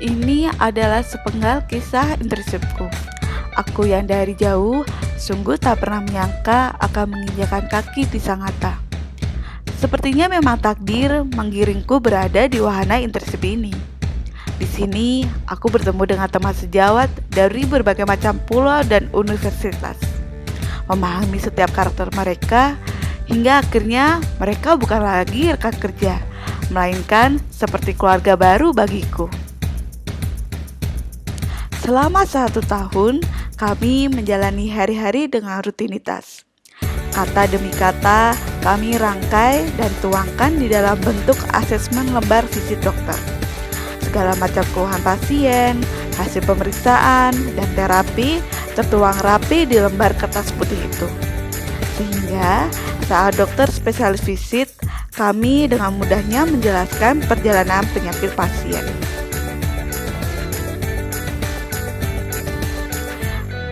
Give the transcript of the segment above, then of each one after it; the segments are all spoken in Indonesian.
Ini adalah sepenggal kisah internshipku. Aku yang dari jauh sungguh tak pernah menyangka akan menginjakan kaki di Sangatta. Sepertinya memang takdir menggiringku berada di wahana internship ini. Di sini aku bertemu dengan teman sejawat dari berbagai macam pulau dan universitas. Memahami setiap karakter mereka hingga akhirnya mereka bukan lagi rekan kerja, melainkan seperti keluarga baru bagiku. Selama 1 tahun, kami menjalani hari-hari dengan rutinitas. Kata demi kata, kami rangkai dan tuangkan di dalam bentuk asesmen lembar visit dokter. Segala macam keluhan pasien, hasil pemeriksaan, dan terapi tertuang rapi di lembar kertas putih itu. Sehingga saat dokter spesialis visit, kami dengan mudahnya menjelaskan perjalanan penyakit pasien.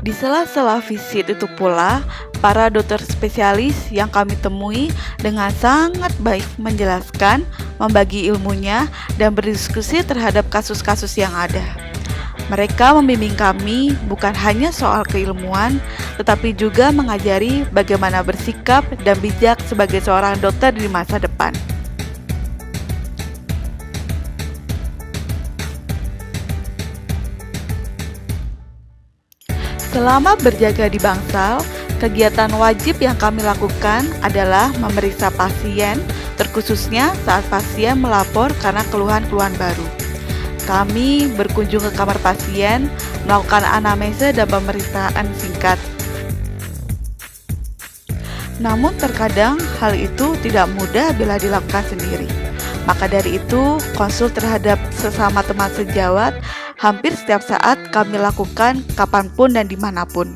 Di sela-sela visit itu pula, para dokter spesialis yang kami temui dengan sangat baik menjelaskan, membagi ilmunya, dan berdiskusi terhadap kasus-kasus yang ada. Mereka membimbing kami bukan hanya soal keilmuan, tetapi juga mengajari bagaimana bersikap dan bijak sebagai seorang dokter di masa depan. Selama berjaga di bangsal, kegiatan wajib yang kami lakukan adalah memeriksa pasien, terkhususnya saat pasien melapor karena keluhan-keluhan baru. Kami berkunjung ke kamar pasien, melakukan anamnesa dan pemeriksaan singkat. Namun terkadang hal itu tidak mudah bila dilakukan sendiri. Maka dari itu, konsul terhadap sesama teman sejawat hampir setiap saat kami lakukan kapanpun dan dimanapun.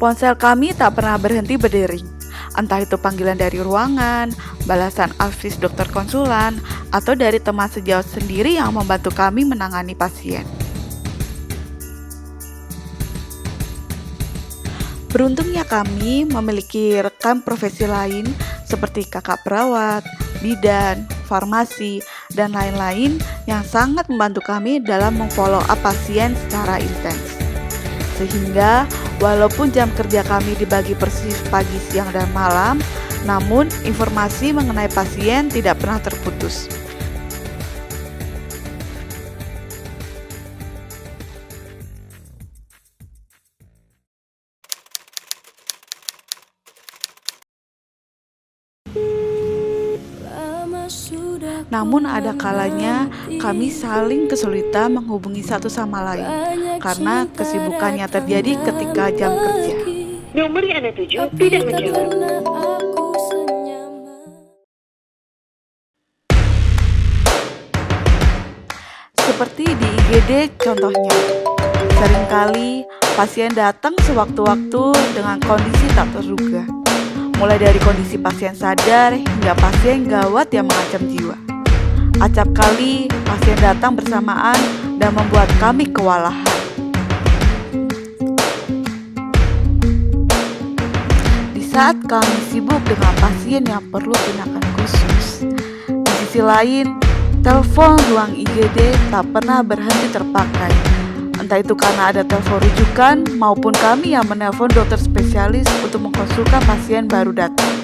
Ponsel kami tak pernah berhenti berdering, entah itu panggilan dari ruangan, balasan advis dokter konsulan, atau dari teman sejawat sendiri yang membantu kami menangani pasien. Beruntungnya kami memiliki rekan profesi lain seperti kakak perawat, bidan, farmasi, dan lain-lain yang sangat membantu kami dalam memfollow up pasien secara intens. Sehingga walaupun jam kerja kami dibagi persis pagi, siang, dan malam, namun informasi mengenai pasien tidak pernah terputus. Namun ada kalanya kami saling kesulitan menghubungi satu sama lain karena kesibukannya terjadi ketika jam kerja. Nomor yang Anda tuju tidak menjawab. Seperti di IGD contohnya, seringkali pasien datang sewaktu-waktu dengan kondisi tak terduga. Mulai dari kondisi pasien sadar hingga pasien gawat yang mengancam jiwa. Acap kali pasien datang bersamaan dan membuat kami kewalahan. Di saat kami sibuk dengan pasien yang perlu tindakan khusus, di sisi lain, telepon ruang IGD tak pernah berhenti terpakai. Entah itu karena ada telepon rujukan maupun kami yang menelpon dokter spesialis untuk mengkonsulkan pasien baru datang.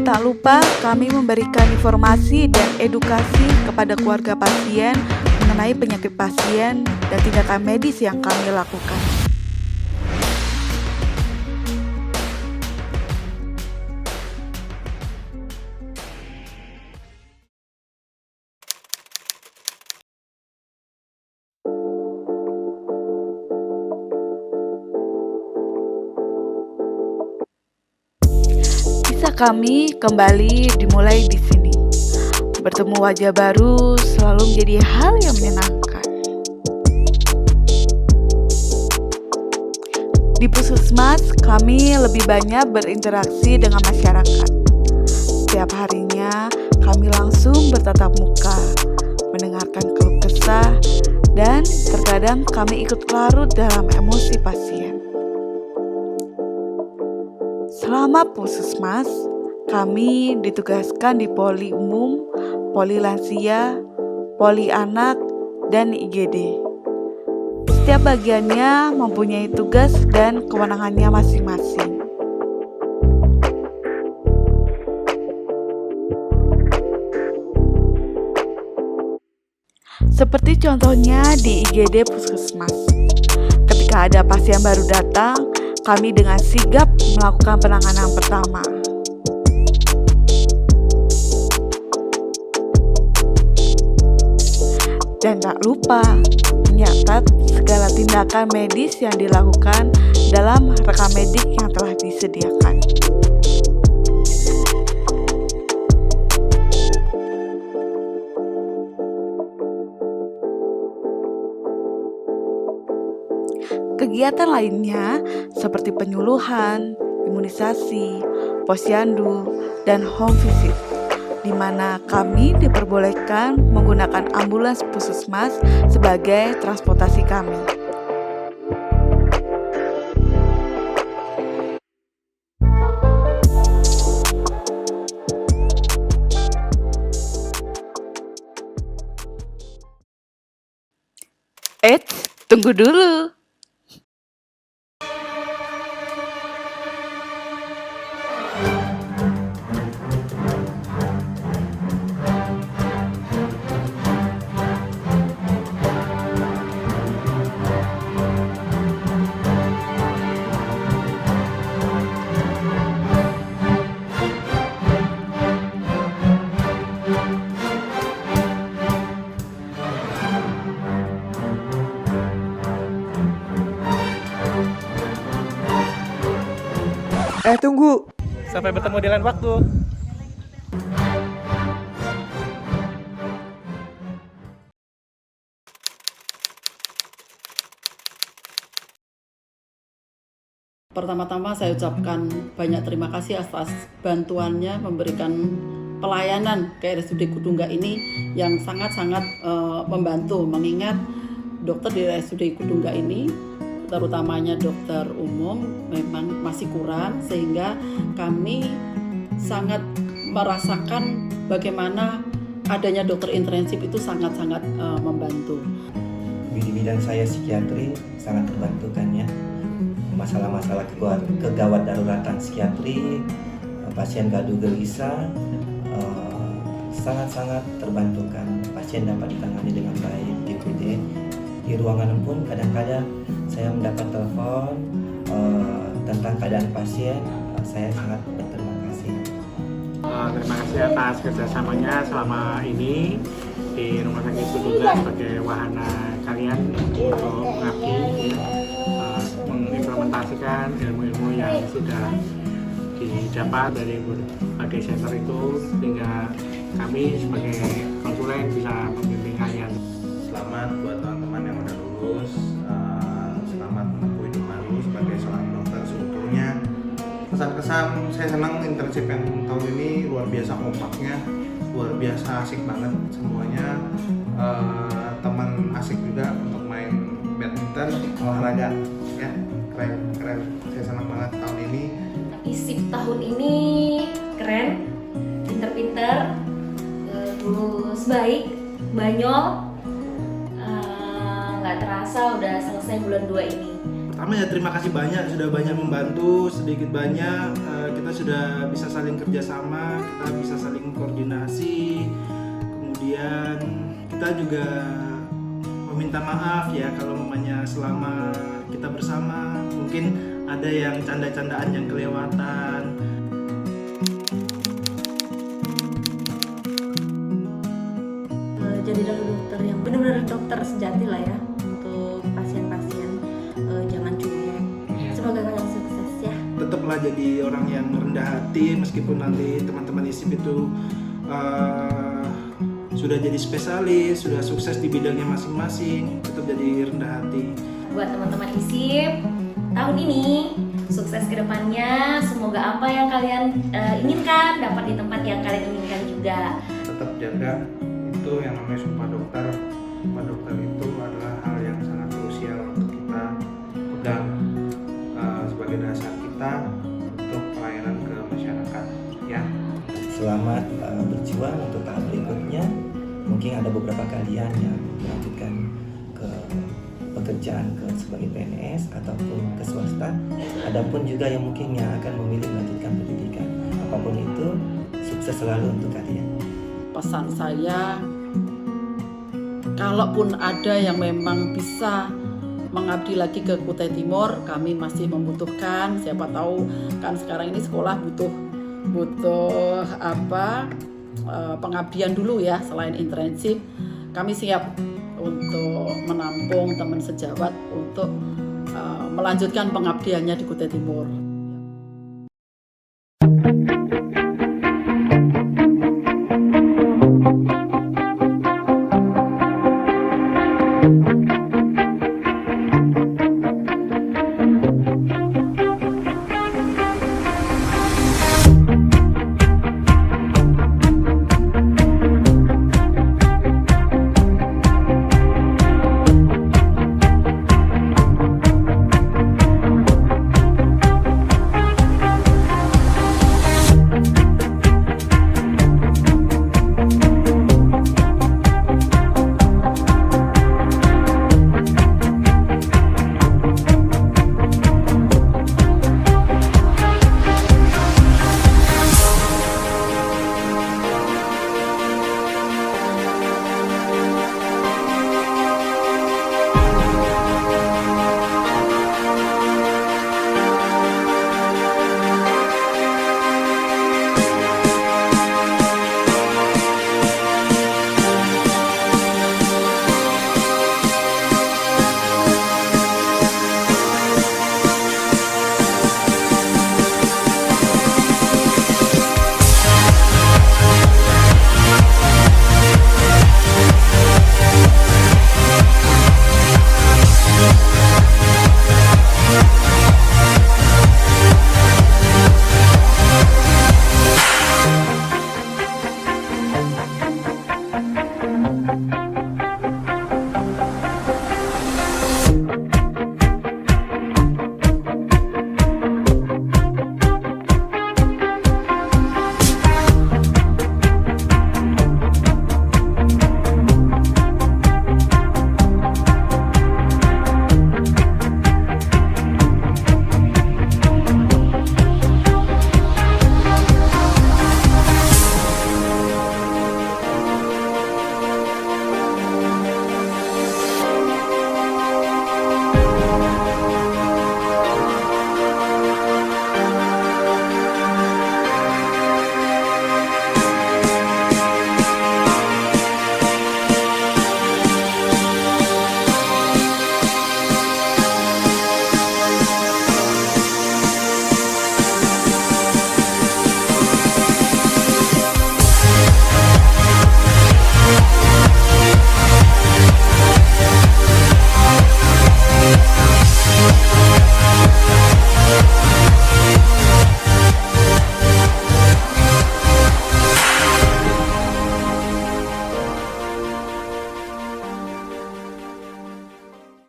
Tak lupa kami memberikan informasi dan edukasi kepada keluarga pasien mengenai penyakit pasien dan tindakan medis yang kami lakukan. Kisah kami kembali dimulai di sini. Bertemu wajah baru selalu menjadi hal yang menyenangkan. Di puskesmas, kami lebih banyak berinteraksi dengan masyarakat. Setiap harinya, kami langsung bertatap muka, mendengarkan keluh kesah, dan terkadang kami ikut larut dalam emosi pasien. Selama puskesmas, kami ditugaskan di poli umum, poli lansia, poli anak, dan IGD. Setiap bagiannya mempunyai tugas dan kewenangannya masing-masing. Seperti contohnya di IGD Puskesmas. Ketika ada pasien baru datang, kami dengan sigap melakukan penanganan pertama. Dan tak lupa mencatat segala tindakan medis yang dilakukan dalam rekam medik yang telah disediakan. Kegiatan lainnya seperti penyuluhan, imunisasi, posyandu, dan home visit, di mana kami diperbolehkan menggunakan ambulans puskesmas sebagai transportasi kami. Tunggu dulu. Tunggu. Sampai bertemu di lain waktu. Pertama-tama saya ucapkan banyak terima kasih atas bantuannya memberikan pelayanan ke RSUD Kudungga ini yang sangat-sangat membantu, mengingat dokter di RSUD Kudungga ini terutamanya dokter umum memang masih kurang, sehingga kami sangat merasakan bagaimana adanya dokter intensif itu sangat-sangat membantu. Di bidang saya psikiatri sangat terbantu kan ya, masalah-masalah kegawat daruratan psikiatri, pasien gaduh gelisah sangat-sangat terbantukan. Pasien dapat ditangani dengan baik di PD. Di ruangan pun kadang-kadang saya mendapat telepon tentang keadaan pasien, saya sangat berterima kasih. Terima kasih atas kerjasamanya selama ini di Rumah Sakit Kudungga sebagai wahana kalian untuk mengabdi, mengimplementasikan ilmu-ilmu yang sudah didapat dari berbagai center itu, sehingga kami sebagai konsulen bisa membimbing kalian. Selamat buat teman-teman yang udah lulus, selamat menempuh hidup baru sebagai seorang dokter seutuhnya. Kesan-kesan saya senang internship yang tahun ini luar biasa kompaknya, luar biasa asik banget semuanya. Teman asik juga untuk main badminton, olahraga ya, keren. Saya senang banget tahun ini. ISIP tahun ini keren, pinter-pinter, terus baik, banyol. Nggak terasa udah selesai bulan 2 ini. Pertama ya terima kasih banyak, sudah banyak membantu, sedikit banyak kita sudah bisa saling kerjasama, kita bisa saling koordinasi. Kemudian kita juga meminta maaf ya kalau mamanya selama kita bersama mungkin ada yang canda-candaan yang kelewatan. Jadilah dokter yang benar-benar dokter sejati lah ya untuk pasien-pasien, jangan cuek. Semoga kalian sukses ya. Tetaplah jadi orang yang rendah hati meskipun nanti teman-teman ISIP itu sudah jadi spesialis, sudah sukses di bidangnya masing-masing, tetap jadi rendah hati. Buat teman-teman ISIP, tahun ini sukses ke depannya. Semoga apa yang kalian inginkan dapat di tempat yang kalian inginkan juga. Tetap jaga itu yang namanya Sumpah Dokter. Sumpah Dokter itu adalah hal yang sangat krusial untuk kita pegang sebagai dasar kita untuk pelayanan ke masyarakat ya. selamat berjuang untuk tahap berikutnya. Mungkin ada beberapa kalian yang melanjutkan ke pekerjaan sebagai PNS ataupun ke swasta. Adapun juga yang mungkin yang akan memilih melanjutkan pendidikan. Apapun itu, sukses selalu untuk kalian. Pesan saya, kalaupun ada yang memang bisa mengabdi lagi ke Kutai Timur, kami masih membutuhkan. Siapa tahu kan sekarang ini sekolah butuh pengabdian dulu ya, selain internship. Kami siap untuk menampung teman sejawat untuk melanjutkan pengabdiannya di Kutai Timur.